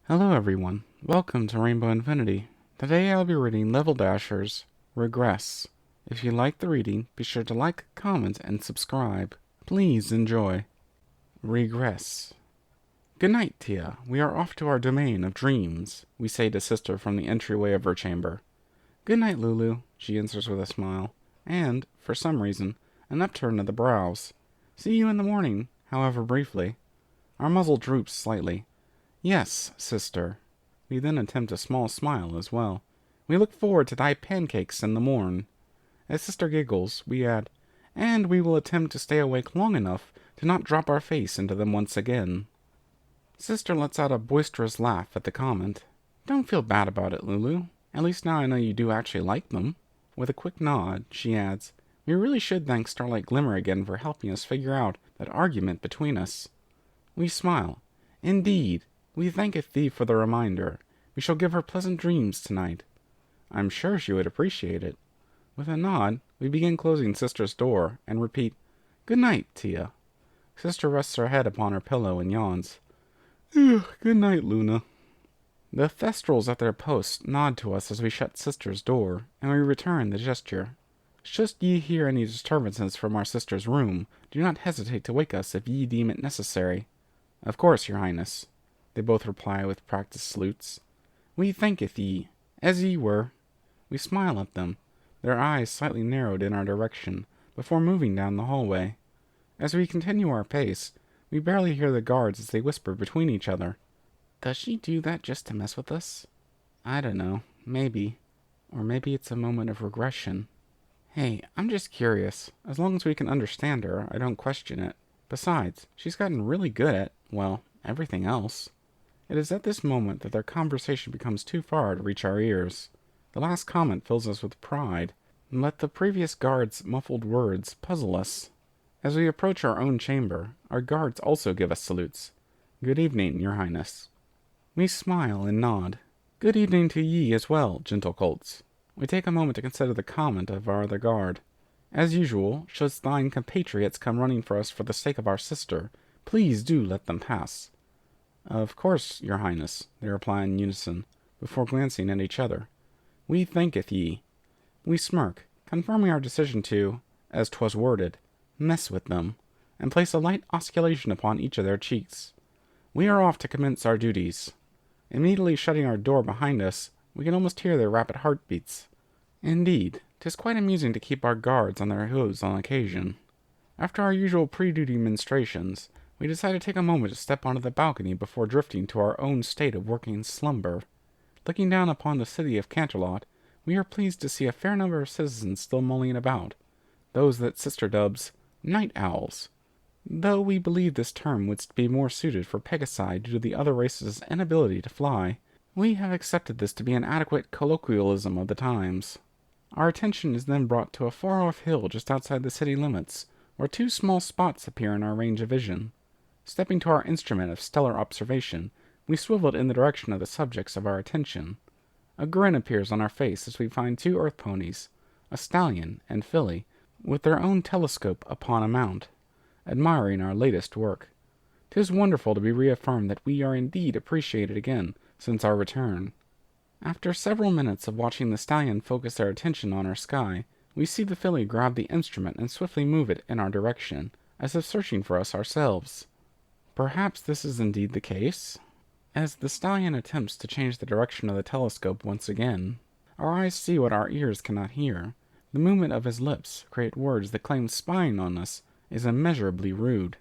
Hello everyone, welcome to Rainbow Infinity. Today I'll be reading Level Dasher's Regress. If you like the reading, be sure to like, comment, and subscribe. Please enjoy. Regress. Good night, Tia. We are off to our domain of dreams, we say to Sister from the entryway of her chamber. Good night, Lulu, she answers with a smile, and, for some reason, an upturn of the brows. See you in the morning, however briefly. Our muzzle droops slightly. Yes, sister. We then attempt a small smile as well. We look forward to thy pancakes in the morn. As sister giggles, we add, and we will attempt to stay awake long enough to not drop our face into them once again. Sister lets out a boisterous laugh at the comment. Don't feel bad about it, Lulu. At least now I know you do actually like them. With a quick nod, she adds, we really should thank Starlight Glimmer again for helping us figure out that argument between us. We smile. Indeed. We thanketh thee for the reminder. We shall give her pleasant dreams tonight. I'm sure she would appreciate it. With a nod, we begin closing Sister's door, and repeat, Good night, Tia. Sister rests her head upon her pillow and yawns. Good night, Luna. The Thestrals at their posts nod to us as we shut Sister's door, and we return the gesture. Should ye hear any disturbances from our sister's room, do not hesitate to wake us if ye deem it necessary. Of course, Your Highness. They both reply with practiced salutes. We thanketh ye, as ye were. We smile at them, their eyes slightly narrowed in our direction, before moving down the hallway. As we continue our pace, we barely hear the guards as they whisper between each other. Does she do that just to mess with us? I don't know, maybe. Or maybe it's a moment of regression. Hey, I'm just curious. As long as we can understand her, I don't question it. Besides, she's gotten really good at, well, everything else. It is at this moment that their conversation becomes too far to reach our ears. The last comment fills us with pride, and let the previous guard's muffled words puzzle us. As we approach our own chamber, our guards also give us salutes. Good evening, Your Highness. We smile and nod. Good evening to ye as well, gentle colts. We take a moment to consider the comment of our other guard. As usual, should thine compatriots come running for us for the sake of our sister, please do let them pass. Of course, Your Highness, they reply in unison, before glancing at each other. We thanketh ye. We smirk, confirming our decision to, as 'twas worded, mess with them, and place a light osculation upon each of their cheeks. We are off to commence our duties. Immediately shutting our door behind us, we can almost hear their rapid heartbeats. Indeed, 'tis quite amusing to keep our guards on their hooves on occasion. After our usual pre-duty ministrations, we decide to take a moment to step onto the balcony before drifting to our own state of working slumber. Looking down upon the city of Canterlot, we are pleased to see a fair number of citizens still mulling about, those that Sister dubs night owls, though we believe this term would be more suited for Pegasi due to the other race's inability to fly. We have accepted this to be an adequate colloquialism of the times. Our attention is then brought to a far-off hill just outside the city limits, where two small spots appear in our range of vision. Stepping to our instrument of stellar observation, we swivel it in the direction of the subjects of our attention. A grin appears on our face as we find two earth ponies, a stallion and filly, with their own telescope upon a mount, admiring our latest work. 'Tis wonderful to be reaffirmed that we are indeed appreciated again since our return. After several minutes of watching the stallion focus their attention on our sky, we see the filly grab the instrument and swiftly move it in our direction, as if searching for us ourselves. Perhaps this is indeed the case. As the stallion attempts to change the direction of the telescope once again, our eyes see what our ears cannot hear. The movement of his lips create words that claim spying on us is immeasurably rude.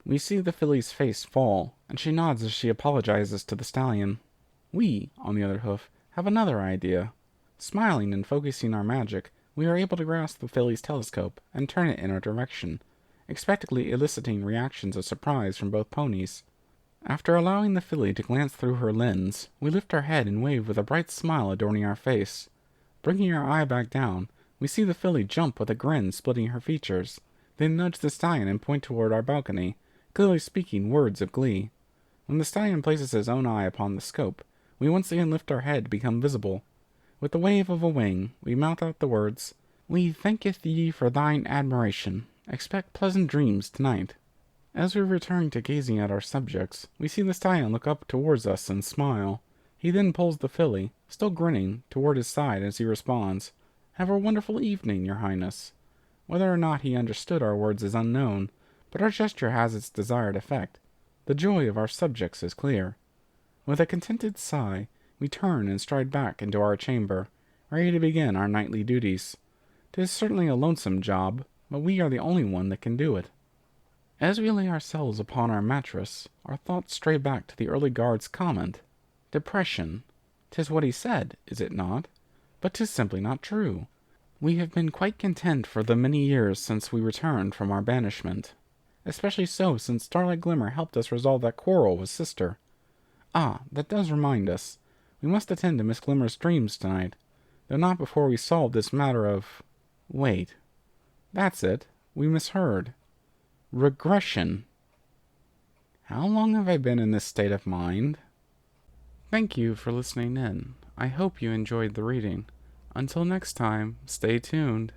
We see the filly's face fall, and she nods as she apologizes to the stallion. We, on the other hoof, have another idea. Smiling and focusing our magic, we are able to grasp the filly's telescope and turn it in our direction, expectantly eliciting reactions of surprise from both ponies. After allowing the filly to glance through her lens, we lift our head and wave with a bright smile adorning our face. Bringing our eye back down, we see the filly jump with a grin splitting her features, then nudge the stallion and point toward our balcony, clearly speaking words of glee. When the stallion places his own eye upon the scope, we once again lift our head to become visible. With the wave of a wing, we mouth out the words, We thanketh thee for thine admiration. Expect pleasant dreams tonight. As we return to gazing at our subjects, we see the stallion look up towards us and smile. He then pulls the filly, still grinning, toward his side as he responds, "Have a wonderful evening, your highness." Whether or not he understood our words is unknown, but our gesture has its desired effect. The joy of our subjects is clear. With a contented sigh, we turn and stride back into our chamber, ready to begin our nightly duties. 'Tis certainly a lonesome job, but we are the only one that can do it. As we lay ourselves upon our mattress, our thoughts stray back to the early guard's comment. Depression. 'Tis what he said, is it not? But 'tis simply not true. We have been quite content for the many years since we returned from our banishment. Especially so since Starlight Glimmer helped us resolve that quarrel with Sister. Ah, that does remind us. We must attend to Miss Glimmer's dreams tonight, though not before we solve this matter of... Wait. That's it. We misheard. Regression. How long have I been in this state of mind? Thank you for listening in. I hope you enjoyed the reading. Until next time, stay tuned.